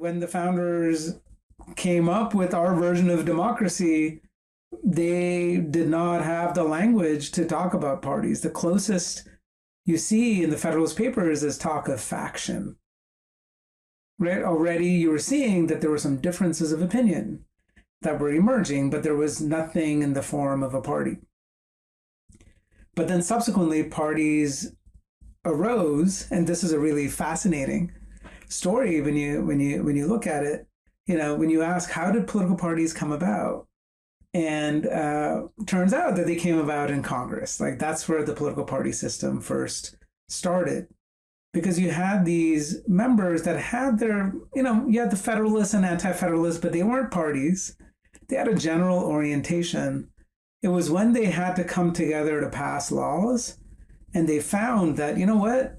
when the founders came up with our version of democracy, they did not have the language to talk about parties. The closest you see in the Federalist Papers is talk of faction. Right? Already you were seeing that there were some differences of opinion that were emerging, but there was nothing in the form of a party. But then subsequently parties arose, and this is a really fascinating story when you look at it. When you ask, how did political parties come about? And turns out that they came about in Congress. Like, that's where the political party system first started. Because you had these members that had their, you had the Federalists and Anti-Federalists, but they weren't parties. They had a general orientation. It was when they had to come together to pass laws, and they found that, you know what?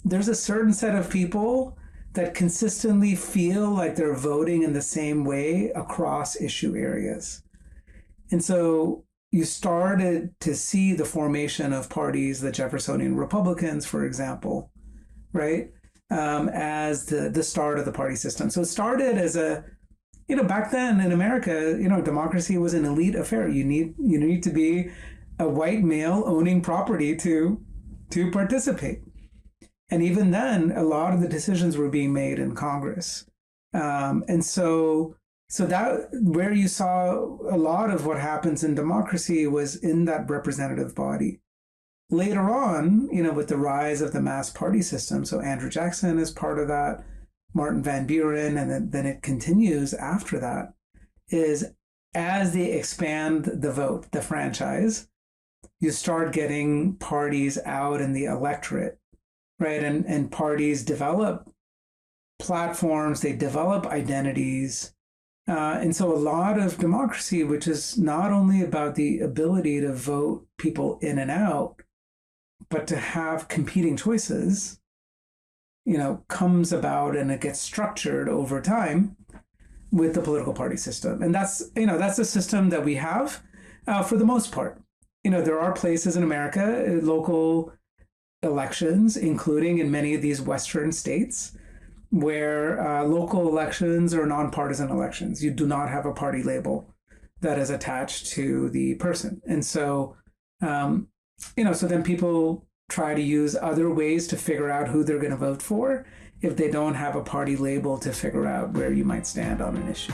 There's a certain set of people that consistently feel like they're voting in the same way across issue areas. And so you started to see the formation of parties, the Jeffersonian Republicans, for example, right, as the start of the party system. So it started as a, back then in America, democracy was an elite affair. You need to be a white male owning property to participate. And even then, a lot of the decisions were being made in Congress. And so that where you saw a lot of what happens in democracy was in that representative body. Later on, with the rise of the mass party system, so Andrew Jackson is part of that, Martin Van Buren, and then it continues after that, is as they expand the vote, the franchise, you start getting parties out in the electorate, right? And parties develop platforms, they develop identities. And so a lot of democracy, which is not only about the ability to vote people in and out, but to have competing choices, comes about, and it gets structured over time with the political party system. And that's the system that we have for the most part. There are places in America, local elections, including in many of these Western states, where local elections are nonpartisan elections. You do not have a party label that is attached to the person. And so, so then people try to use other ways to figure out who they're going to vote for if they don't have a party label to figure out where you might stand on an issue.